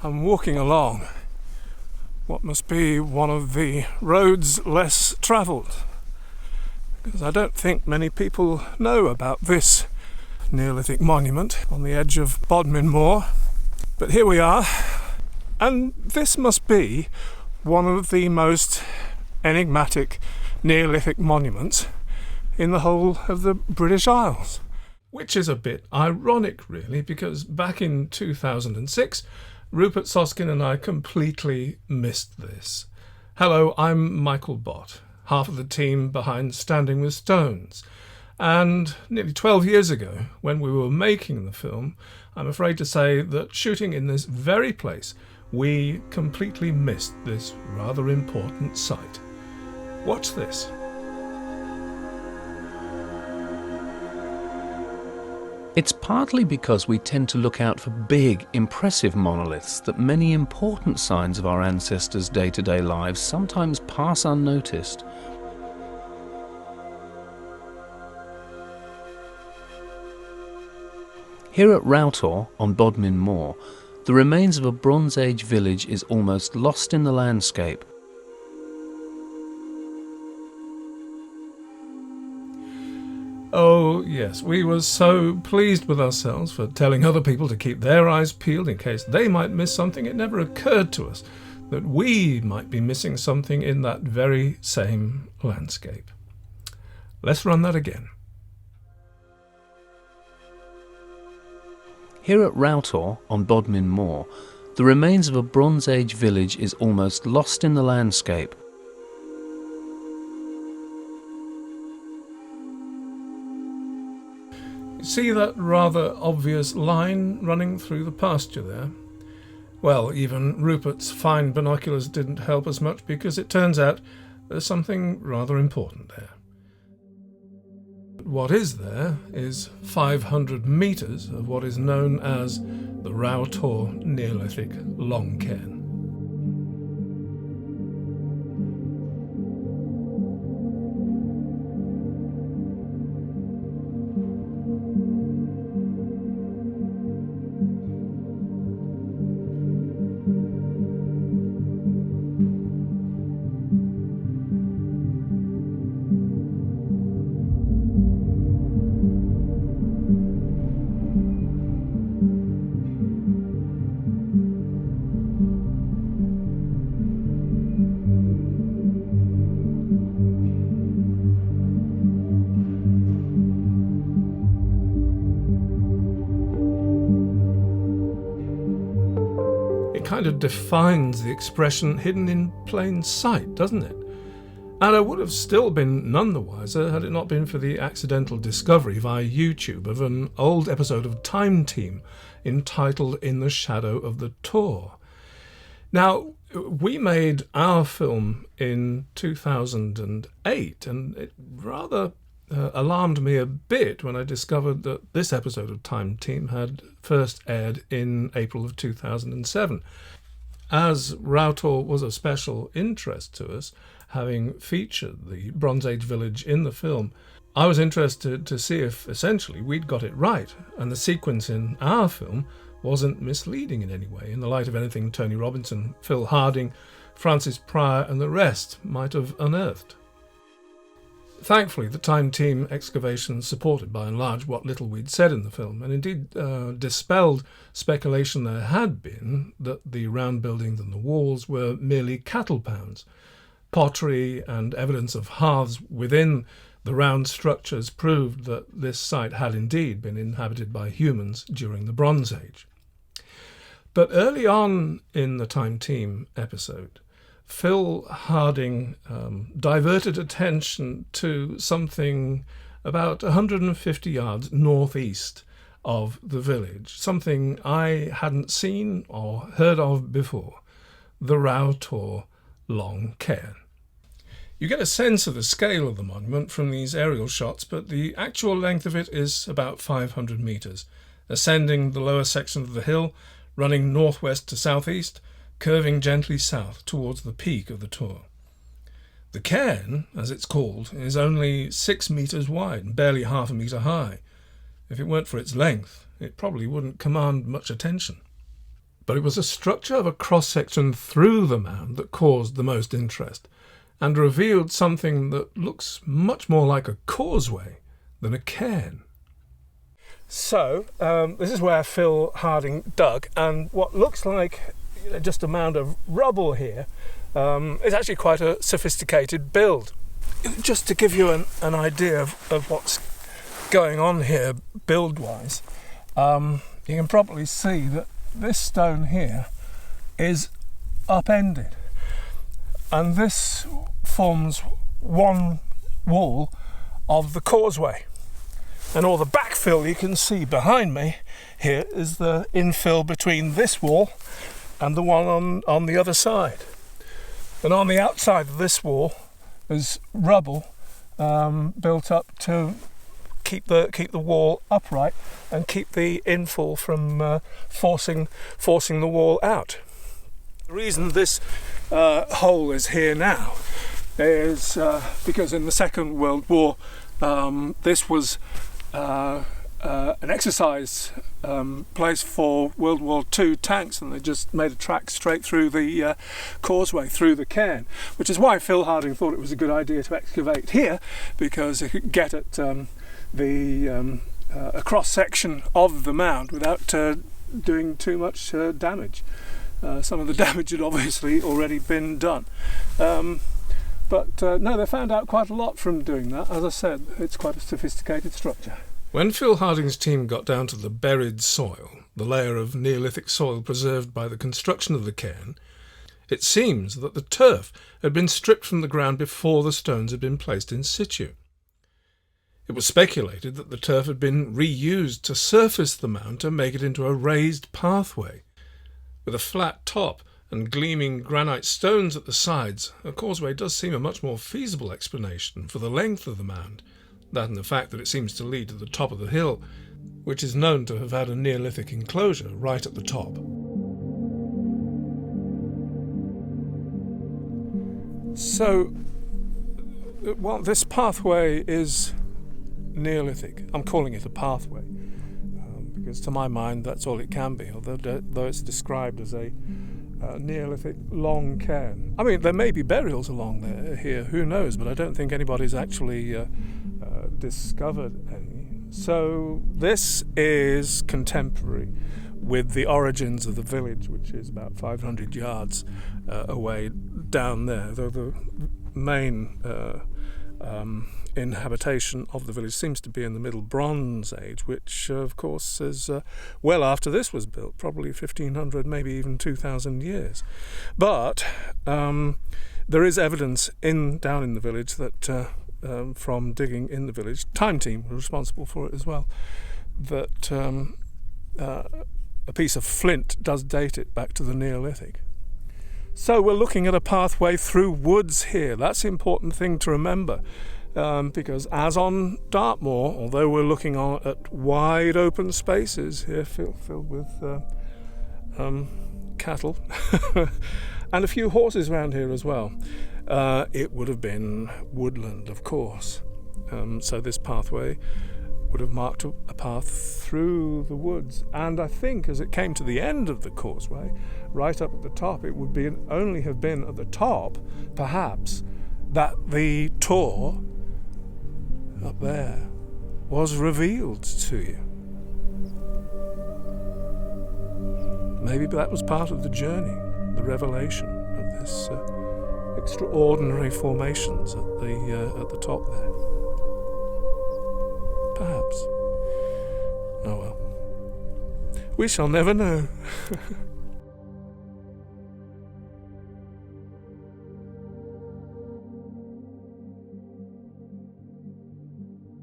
I'm walking along what must be one of the roads less travelled, because I don't think many people know about this Neolithic monument on the edge of Bodmin Moor. But here we are, and this must be one of the most enigmatic Neolithic monuments in the whole of the British Isles. Which is a bit ironic, really, because back in 2006, Rupert Soskin and I completely missed this. Hello, I'm Michael Bott, half of the team behind Standing with Stones. And nearly 12 years ago, when we were making the film, I'm afraid to say that shooting in this very place, we completely missed this rather important site. Watch this. It's partly because we tend to look out for big, impressive monoliths that many important signs of our ancestors' day-to-day lives sometimes pass unnoticed. Here at Roughtor, on Bodmin Moor, the remains of a Bronze Age village is almost lost in the landscape. Oh yes, we were so pleased with ourselves for telling other people to keep their eyes peeled in case they might miss something. It never occurred to us that we might be missing something in that very same landscape. Let's run that again. Here at Roughtor, on Bodmin Moor, the remains of a Bronze Age village is almost lost in the landscape. See that rather obvious line running through the pasture there? Well, even Rupert's fine binoculars didn't help us much, because it turns out there's something rather important there. What is there is 500 metres of what is known as the Roughtor Neolithic long cairn. Kind of defines the expression hidden in plain sight, doesn't it? And I would have still been none the wiser had it not been for the accidental discovery via YouTube of an old episode of Time Team entitled In the Shadow of the Tor. Now, we made our film in 2008, and it rather alarmed me a bit when I discovered that this episode of Time Team had first aired in April of 2007. As Roughtor was of special interest to us, having featured the Bronze Age village in the film, I was interested to see if essentially we'd got it right and the sequence in our film wasn't misleading in any way in the light of anything Tony Robinson, Phil Harding, Francis Pryor and the rest might have unearthed. Thankfully, the Time Team excavations supported by and large what little we'd said in the film, and indeed dispelled speculation there had been that the round buildings and the walls were merely cattle pounds. Pottery and evidence of hearths within the round structures proved that this site had indeed been inhabited by humans during the Bronze Age. But early on in the Time Team episode, Phil Harding diverted attention to something about 150 yards northeast of the village, something I hadn't seen or heard of before, the Roughtor long cairn. You get a sense of the scale of the monument from these aerial shots, but the actual length of it is about 500 metres, ascending the lower section of the hill, running northwest to southeast, curving gently south towards the peak of the Tor. The cairn, as it's called, is only 6 metres wide and barely half a metre high. If it weren't for its length, it probably wouldn't command much attention. But it was a structure of a cross-section through the mound that caused the most interest and revealed something that looks much more like a causeway than a cairn. So, this is where Phil Harding dug, and what looks like just a mound of rubble here is actually quite a sophisticated build. Just to give you an idea of what's going on here build-wise, you can probably see that this stone here is upended, and this forms one wall of the causeway, and all the backfill you can see behind me here is the infill between this wall and the one on the other side. And on the outside of this wall is rubble built up to keep the wall upright and keep the infill from forcing the wall out. The reason this hole is here now is because in the Second World War this was an exercise place for World War II tanks, and they just made a track straight through the causeway, through the cairn, which is why Phil Harding thought it was a good idea to excavate here, because it could get at a cross-section of the mound without doing too much damage. Some of the damage had obviously already been done. But no, they found out quite a lot from doing that. As I said, it's quite a sophisticated structure. When Phil Harding's team got down to the buried soil, the layer of Neolithic soil preserved by the construction of the cairn, it seems that the turf had been stripped from the ground before the stones had been placed in situ. It was speculated that the turf had been reused to surface the mound to make it into a raised pathway. With a flat top and gleaming granite stones at the sides, a causeway does seem a much more feasible explanation for the length of the mound, that and the fact that it seems to lead to the top of the hill, which is known to have had a Neolithic enclosure right at the top. So, well, this pathway is Neolithic. I'm calling it a pathway because to my mind that's all it can be, although it's described as a Neolithic long cairn. I mean, there may be burials along there here, who knows, but I don't think anybody's actually discovered any. So this is contemporary with the origins of the village, which is about 500 yards away down there, though the main inhabitation of the village seems to be in the Middle Bronze Age, which of course is well after this was built, probably 1500, maybe even 2000 years. But there is evidence down in the village that from digging in the village, Time Team were responsible for it as well, that a piece of flint does date it back to the Neolithic. So we're looking at a pathway through woods here. That's the important thing to remember, because as on Dartmoor, although we're looking at wide open spaces here filled with cattle and a few horses around here as well, it would have been woodland, of course. So this pathway would have marked a path through the woods, and I think as it came to the end of the causeway, right up at the top, it would only have been at the top, perhaps, that the tor up there was revealed to you. Maybe that was part of the journey, the revelation of this extraordinary formations at the top there. Perhaps. Oh well. We shall never know.